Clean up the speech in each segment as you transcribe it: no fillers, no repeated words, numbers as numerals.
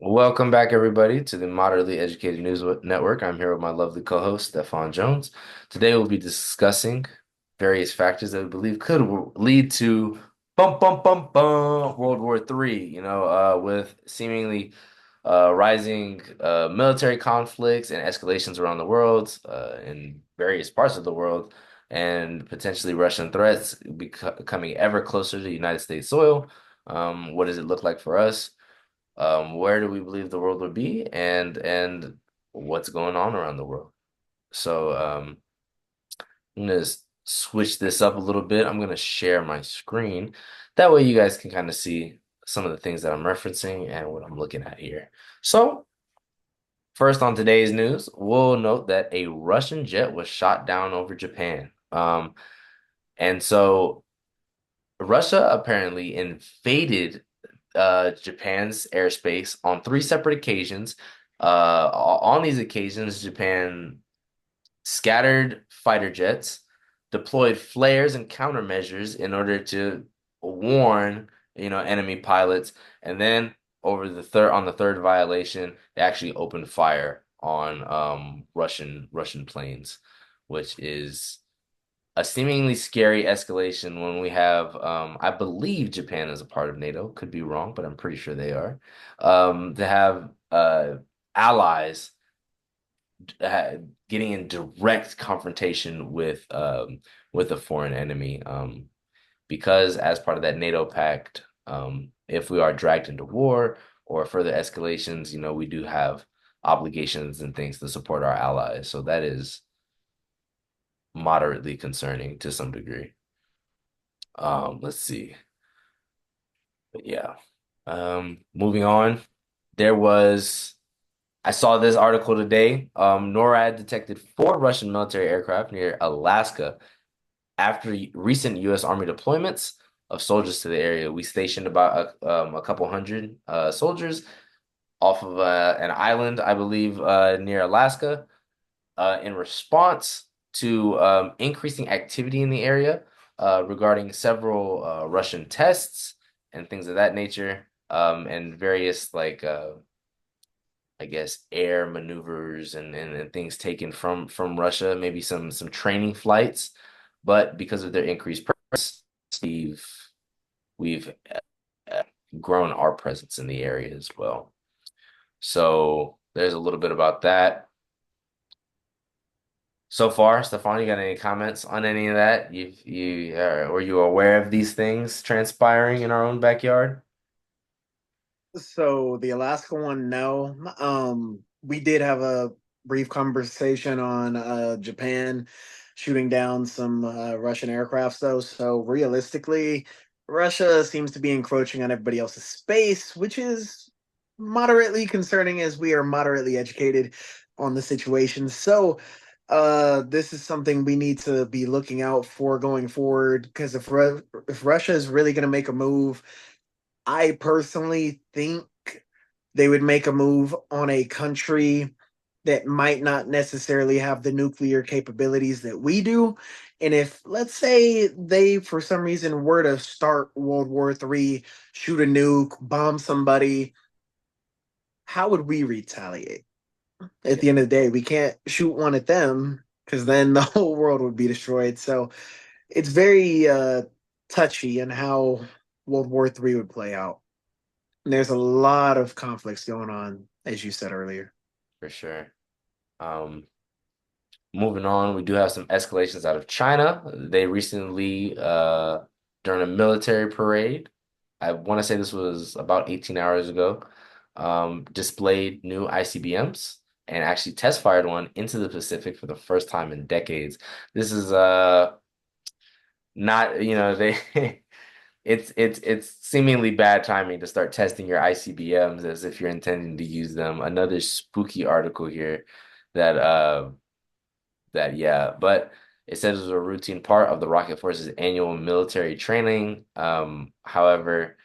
Welcome back, everybody, to the Moderately Educated News Network. I'm here with my lovely co-host, Stefan Jones. Today, we'll be discussing various factors that we believe could lead to World War III, with seemingly rising military conflicts and escalations around the world, in various parts of the world, and potentially Russian threats becoming ever closer to United States soil. What does it look like for us? Where do we believe the world would be, and what's going on around the world. So I'm gonna switch this up a little bit. I'm gonna share my screen. That way you guys can kind of see some of the things that I'm referencing and what I'm looking at here. So first on today's news, we'll note that a Russian jet was shot down over Japan. And so Russia apparently invaded Japan's airspace on three separate occasions. On these occasions, Japan scattered fighter jets, deployed flares and countermeasures in order to warn, enemy pilots, and then on the third violation, they actually opened fire on Russian planes, which is a seemingly scary escalation when we have, I believe Japan is a part of NATO, could be wrong, but I'm pretty sure they are, to have allies uh, getting in direct confrontation with a foreign enemy, because as part of that NATO pact, if we are dragged into war or further escalations, we do have obligations and things to support our allies. So that is moderately concerning to some degree. Let's see. But yeah. Moving on. There was I saw this article today. NORAD detected four Russian military aircraft near Alaska after recent U.S. Army deployments of soldiers to the area. We stationed about a couple hundred soldiers off of an island, I believe, near Alaska, in response to increasing activity in the area regarding several Russian tests and things of that nature, and various I guess air maneuvers and things taken from Russia, maybe some training flights, but because of their increased presence, we've we've uh, grown our presence in the area as well. So there's a little bit about that. So far, Stefan, you got any comments on any of that? Were you aware of these things transpiring in our own backyard? So the Alaska one, no. We did have a brief conversation on Japan shooting down some Russian aircrafts, though. So realistically, Russia seems to be encroaching on everybody else's space, which is moderately concerning as we are moderately educated on the situation. So this is something we need to be looking out for going forward because if Russia is really going to make a move, I personally think they would make a move on a country that might not necessarily have the nuclear capabilities that we do. And if, let's say, they for some reason were to start World War III, shoot a nuke, bomb somebody, how would we retaliate? At Yeah, the end of the day, we can't shoot one at them because then the whole world would be destroyed. So it's very touchy in how World War III would play out. There's a lot of conflicts going on, as you said earlier. for sure. Um, Moving on, we do have some escalations out of China. They recently, during a military parade, I want to say this was about 18 hours ago, displayed new ICBMs and actually test fired one into the Pacific for the first time in decades. This is not, they it's seemingly bad timing to start testing your ICBMs as if you're intending to use them. Another spooky article here that yeah, but it says it was a routine part of the Rocket Force's annual military training. However,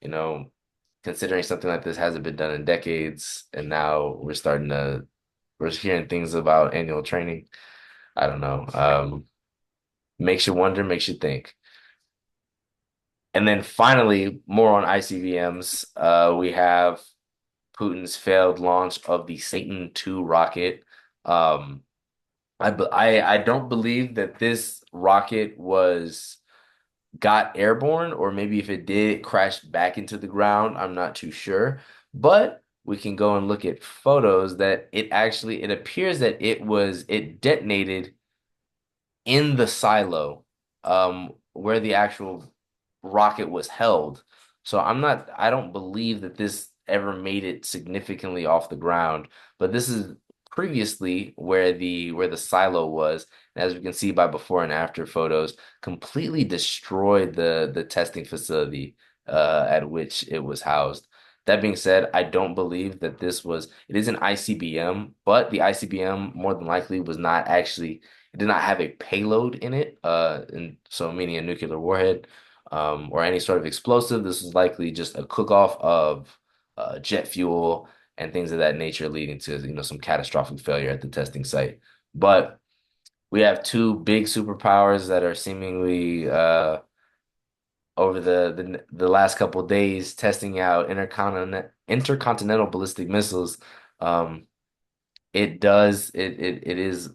you know, considering something like this hasn't been done in decades, and now we're hearing things about annual training. I don't know. Makes you wonder, makes you think. And then finally, more on ICBMs. We have Putin's failed launch of the Satan II rocket. Um, I don't believe that this rocket was got airborne, or maybe if it did, it crashed back into the ground. I'm not too sure, but we can go and look at photos that it appears that it detonated in the silo where the actual rocket was held. So I don't believe that this ever made it significantly off the ground, but this is previously where the silo was. And as we can see by before and after photos, completely destroyed the testing facility at which it was housed. That being said, I don't believe that it is an ICBM, but the ICBM more than likely was not actually it did not have a payload in it, and so meaning a nuclear warhead, or any sort of explosive. This was likely just a cook-off of jet fuel and things of that nature, leading to some catastrophic failure at the testing site. But we have two big superpowers that are seemingly over the last couple of days testing out intercontinental ballistic missiles. Um, it is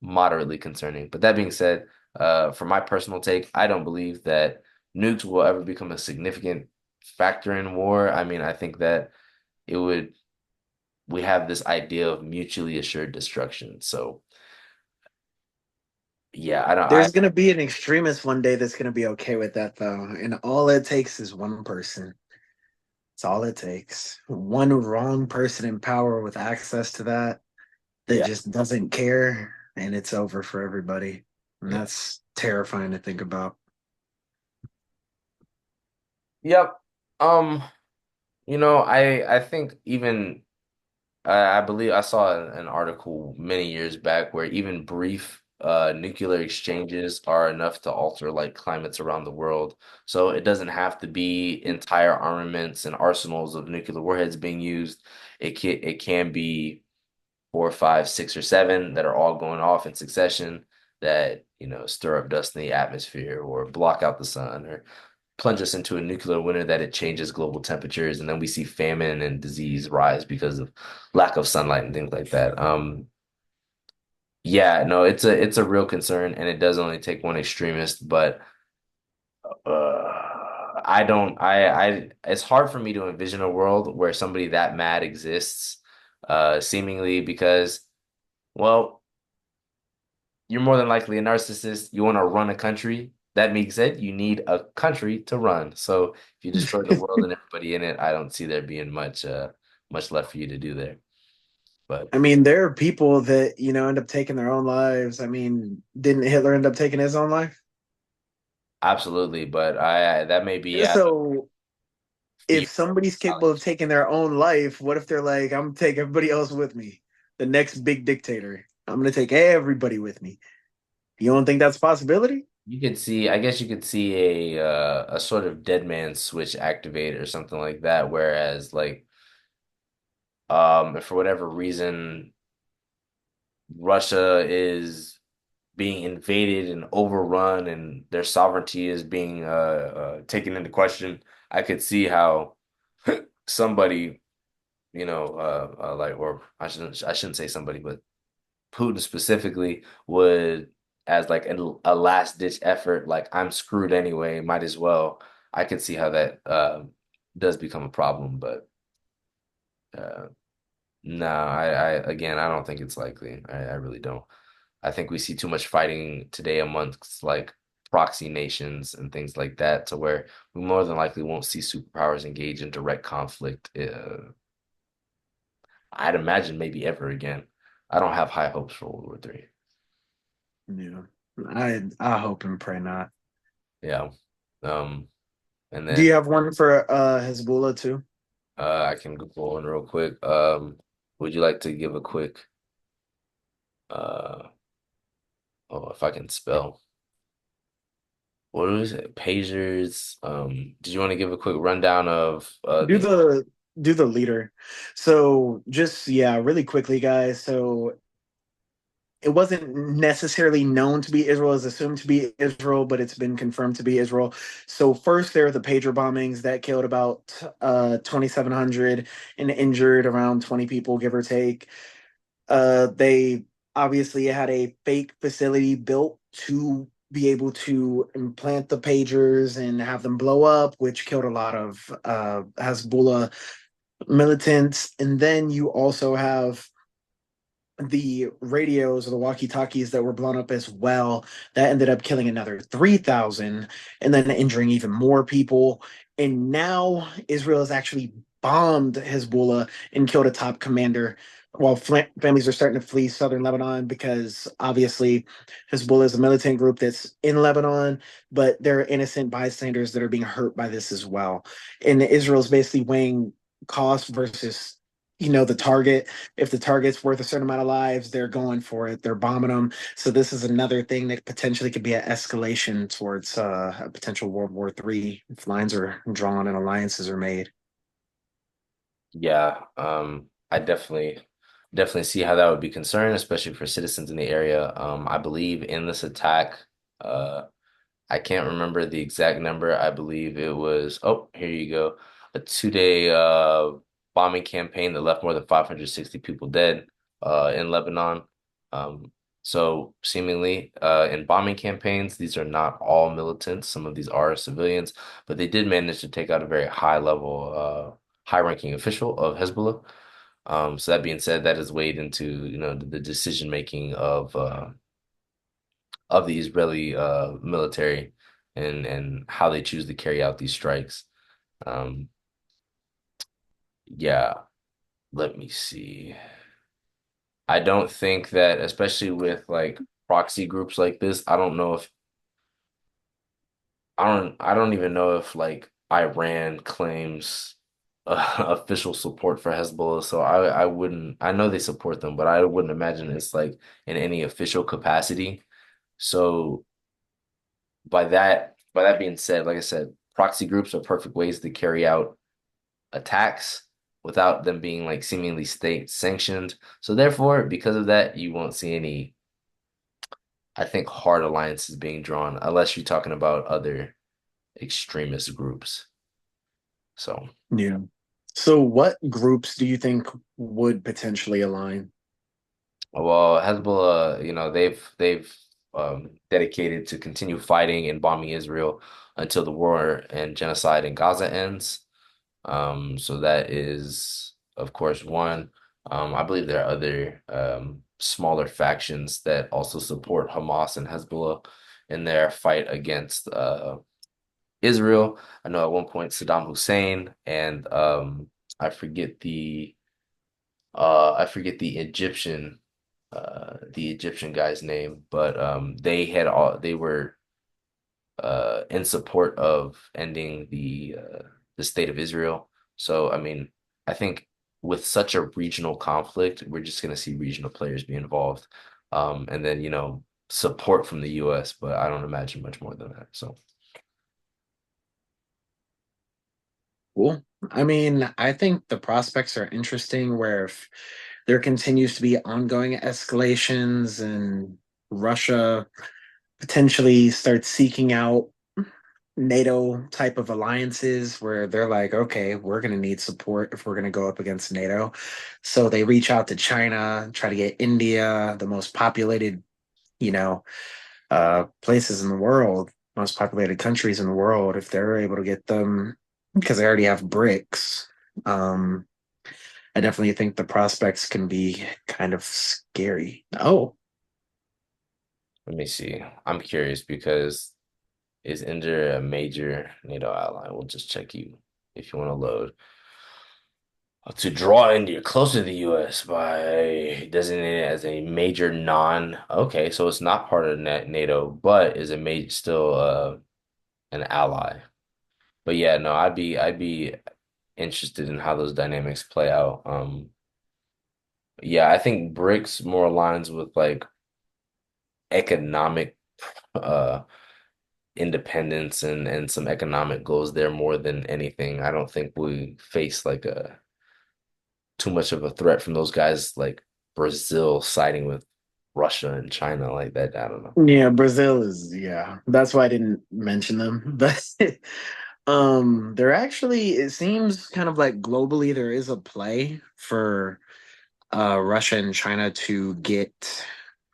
moderately concerning. But that being said, for my personal take, I don't believe that nukes will ever become a significant factor in war. I mean, I think that it would, we have this idea of mutually assured destruction. So yeah, There's gonna be an extremist one day that's gonna be okay with that though, and all it takes is one person. It's all it takes. One wrong person in power with access to that yeah, just doesn't care, and it's over for everybody. And yeah. that's terrifying to think about. Yep. Um, I think even I believe I saw an article many years back where even brief nuclear exchanges are enough to alter like climates around the world. So it doesn't have to be entire armaments and arsenals of nuclear warheads being used. It can be four, five, six, or seven that are all going off in succession that, stir up dust in the atmosphere or block out the sun or plunge us into a nuclear winter that it changes global temperatures, and then we see famine and disease rise because of lack of sunlight and things like that. Yeah, no, it's a real concern, and it does only take one extremist, but I don't I it's hard for me to envision a world where somebody that mad exists, seemingly because, well, you're more than likely a narcissist. You want to run a country. That being said, you need a country to run. So if you destroy the world and everybody in it, I don't see there being much left for you to do there. But I mean, there are people that, end up taking their own lives. I mean, didn't Hitler end up taking his own life? absolutely, but I that may be out of So fear if or somebody's capable of retaliation. taking their own life, what if they're like, I'm gonna take everybody else with me? The next big dictator. I'm gonna take everybody with me. You don't think that's a possibility? I guess you could see a sort of dead man switch activated or something like that. Whereas like if for whatever reason Russia is being invaded and overrun and their sovereignty is being taken into question, I could see how somebody, like, or I shouldn't say somebody, but Putin specifically would, as like a last ditch effort, like I'm screwed anyway, might as well. I could see how that does become a problem, but uh, no, again, I don't think it's likely. I really don't. I think we see too much fighting today amongst like proxy nations and things like that, to where we more than likely won't see superpowers engage in direct conflict. I'd imagine maybe ever again. I don't have high hopes for World War III. Yeah. I hope and pray not. Yeah. Um, and Do then you have one for Hezbollah too? I can go on real quick. Would you like to give a quick uh oh, if I can spell. What was it? Pagers. Did you want to give a quick rundown of Do the the do the leader. So just yeah, really quickly, guys. So it wasn't necessarily known to be Israel, it's assumed to be Israel, but it's been confirmed to be Israel. So first there are the pager bombings that killed about 2,700 and injured around 20 people, give or take. They obviously had a fake facility built to be able to implant the pagers and have them blow up, which killed a lot of Hezbollah militants. And then you also have the radios or the walkie-talkies that were blown up as well. That ended up killing another 3,000 and then injuring even more people. And now Israel has actually bombed Hezbollah and killed a top commander while families are starting to flee southern Lebanon because obviously Hezbollah is a militant group that's in Lebanon, but there are innocent bystanders that are being hurt by this as well. And Israel's basically weighing cost versus the target. If the target's worth a certain amount of lives, they're going for it. They're bombing them. So this is another thing that potentially could be an escalation towards a potential World War III if lines are drawn and alliances are made. Yeah, I definitely see how that would be concerned, especially for citizens in the area. I believe in this attack, uh, I can't remember the exact number. I believe it was, oh, here you go. A 2-day bombing campaign that left more than 560 people dead in Lebanon. Um, so seemingly in bombing campaigns, these are not all militants. Some of these are civilians, but they did manage to take out a very high level, high-ranking official of Hezbollah. So that being said, that is weighed into, the decision making of the Israeli military and how they choose to carry out these strikes. Um, yeah, let me see. I don't think that, especially with like proxy groups like this, I don't even know if like Iran claims official support for Hezbollah. So I wouldn't. I know they support them, but I wouldn't imagine it's like in any official capacity. So by that being said, like I said, proxy groups are perfect ways to carry out attacks without them being like seemingly state sanctioned. So therefore, because of that, you won't see any, I think, hard alliances being drawn unless you're talking about other extremist groups. So, Yeah. So what groups do you think would potentially align? well, Hezbollah, they've dedicated to continue fighting and bombing Israel until the war and genocide in Gaza ends. So that is, of course, one. I believe there are other smaller factions that also support Hamas and Hezbollah in their fight against Israel. I know at one point Saddam Hussein and I forget the Egyptian guy's name, but they were in support of ending the state of Israel. So, I mean, I think with such a regional conflict, we're just going to see regional players be involved, and then support from the U.S. But I don't imagine much more than that. So, Cool. I mean, I think the prospects are interesting where if there continues to be ongoing escalations and Russia potentially starts seeking out NATO type of alliances where they're like, okay, we're going to need support if we're going to go up against NATO. So they reach out to China, try to get India, the most populated, you know, places in the world, most populated countries in the world, if they're able to get them, because they already have BRICS. Um, I definitely think the prospects can be kind of scary. Oh, let me see. I'm curious because is India a major NATO ally? We'll just check you if you want to load. To draw India closer to the U.S. by designating it as a major non. Okay, so it's not part of NATO, but is a major still an ally. But yeah, no, I'd be interested in how those dynamics play out. Yeah, I think BRICS more aligns with like economic uh independence and some economic goals there more than anything. I don't think we face like a too much of a threat from those guys like Brazil siding with Russia and China like that. I don't know. Yeah, Brazil is, yeah. That's why I didn't mention them. But they're actually, it seems kind of like globally there is a play for Russia and China to get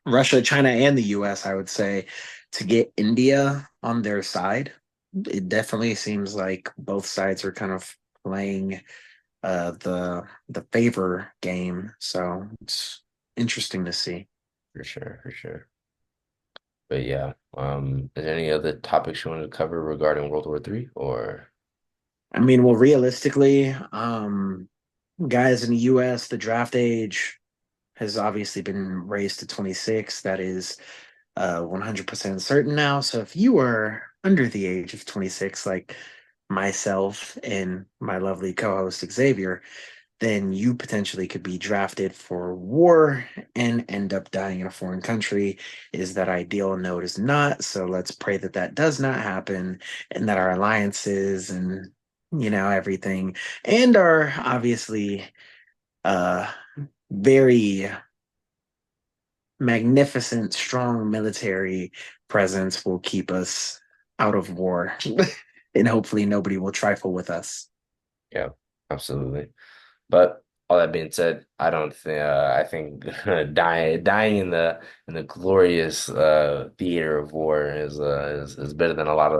Russia, China, and the US, I would say, to get India on their side. It definitely seems like both sides are kind of playing the favor game. So it's interesting to see. For sure, for sure. But yeah, is there any other topics you wanted to cover regarding World War III or I mean, well, realistically, guys in the US, the draft age has obviously been raised to 26. That is 100% certain now. So if you are under the age of 26, like myself and my lovely co-host Xavier, then you potentially could be drafted for war and end up dying in a foreign country. Is that ideal? No, it is not. So let's pray that that does not happen and that our alliances and, everything and our obviously uh very magnificent, strong military presence will keep us out of war. And hopefully nobody will trifle with us. yeah, absolutely. But all that being said, I don't think I think dying in the glorious theater of war is better than a lot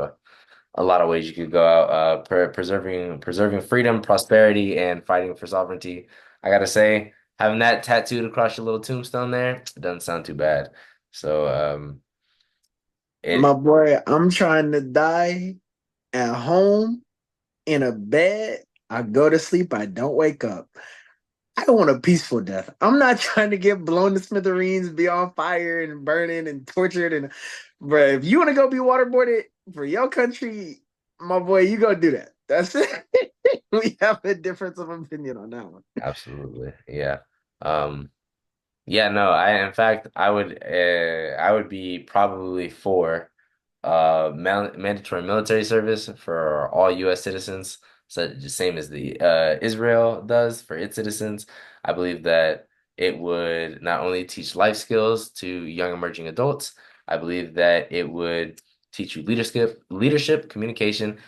of ways you could go out preserving freedom, prosperity, and fighting for sovereignty. I gotta say, having that tattooed across your little tombstone there, it doesn't sound too bad. So My it boy, I'm trying to die at home in a bed. I go to sleep, I don't wake up. I want a peaceful death. I'm not trying to get blown to smithereens, be on fire and burning and tortured. And, bro, if you want to go be waterboarded for your country, my boy, you go do that. That's it. We have a difference of opinion on that one. absolutely, yeah. Um, Yeah, no, I would be probably for mandatory military service for all US citizens, so the same as the Israel does for its citizens. I believe that it would not only teach life skills to young emerging adults, I believe that it would teach you leadership, communication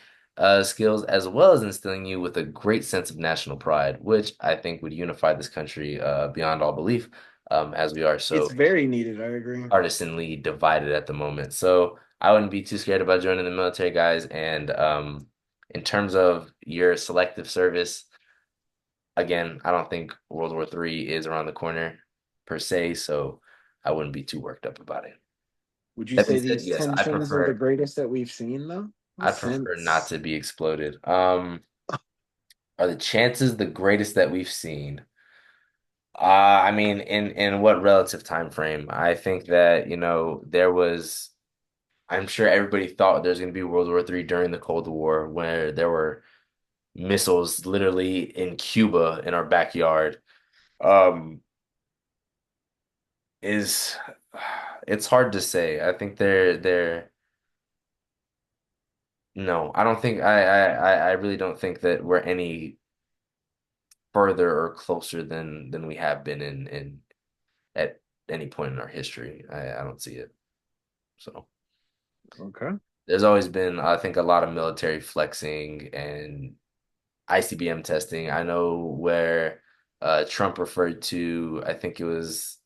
skills, as well as instilling you with a great sense of national pride, which I think would unify this country beyond all belief as we are It's so very needed. I agree. partisanly divided at the moment. So I wouldn't be too scared about joining the military, guys. And in terms of your selective service, again, I don't think World War III is around the corner per se, so I wouldn't be too worked up about it. Would you That being say said, these yes, tensions are the greatest that we've seen, though? I'd prefer not Since to be exploded. Are the chances the greatest that we've seen? I mean, in what relative time frame? I think that, there was I'm sure everybody thought there's going to be World War III during the Cold War, where there were missiles literally in Cuba in our backyard. Um, is it's hard to say. I think they're no, I don't think I really don't think that we're any further or closer than we have been in at any point in our history. I don't see it. So okay. there's always been, I think, a lot of military flexing and ICBM testing. I know where Trump referred to, I think it was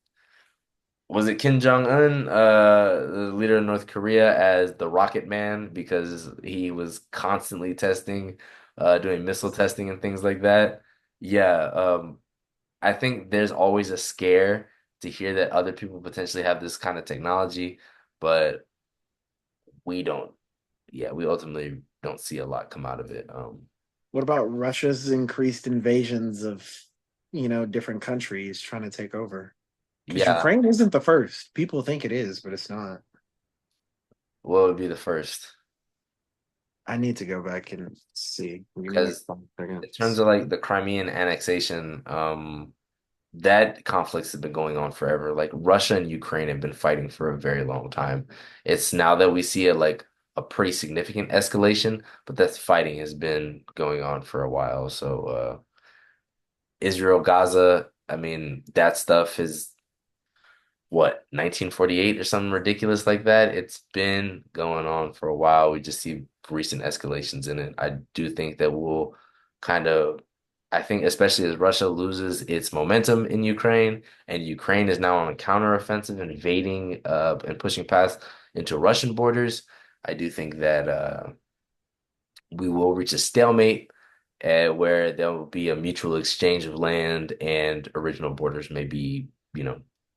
it Kim Jong-un, the leader of North Korea, as the Rocket Man because he was constantly testing, doing missile testing and things like that. Yeah, I think there's always a scare to hear that other people potentially have this kind of technology, but we don't. Yeah, we ultimately don't see a lot come out of it. What about Russia's increased invasions of, different countries trying to take over? Because Yeah, Ukraine isn't the first. People think it is, but it's not. what would be the first? I need to go back and see. Give me like Because 5 seconds. in terms of like the Crimean annexation, that conflicts have been going on forever. Like Russia and Ukraine have been fighting for a very long time. It's now that we see it like a pretty significant escalation, but that fighting has been going on for a while. So Israel, Gaza, I mean, that stuff is what, 1948 or something ridiculous like that. It's been going on for a while. We just see recent escalations in it. I do think that we'll kind of, I think especially as Russia loses its momentum in Ukraine and Ukraine is now on a counteroffensive, invading and pushing past into Russian borders, I do think that we will reach a stalemate where there will be a mutual exchange of land and original borders may be,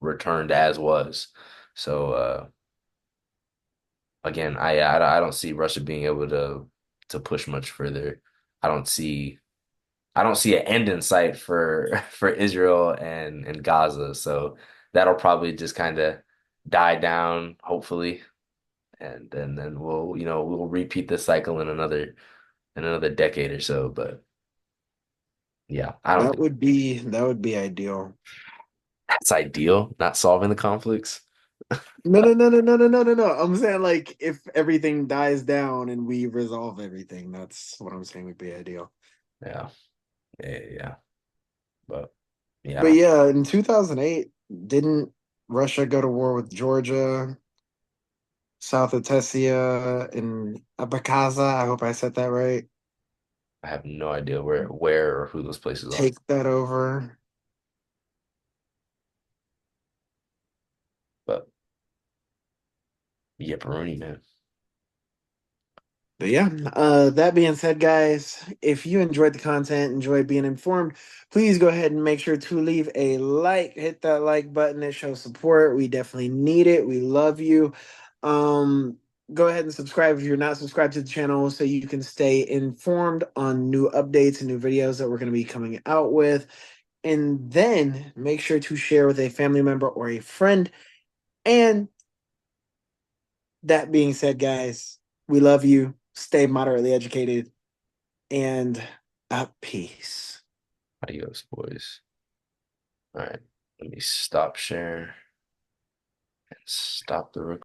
returned as was. So again, I don't see Russia being able to push much further. I don't see I don't see an end in sight for for Israel and Gaza. So that'll probably just kind of die down, hopefully, and then we'll repeat this cycle in another decade or so. But yeah, I don't think That would be ideal. that's ideal, not solving the conflicts. No, no, no, no, no, no, no, no, no. I'm saying like if everything dies down and we resolve everything, that's what I'm saying would be ideal. Yeah, yeah. But yeah, I But don't. yeah, in 2008, didn't Russia go to war with Georgia, South Ossetia, and Abkhazia? I hope I said that right. I have no idea where or who those places are. Take that over. But yeah, Peroni, man. But yeah, that being said, guys, if you enjoyed the content, enjoyed being informed, please go ahead and make sure to leave a like, hit that like button. It shows support. We definitely need it. We love you. Um, Go ahead and subscribe if you're not subscribed to the channel so you can stay informed on new updates and new videos that we're going to be coming out with. And then make sure to share with a family member or a friend. And that being said, guys, we love you. Stay moderately educated and at peace. Adios, boys. All right, let me stop sharing and stop the recording.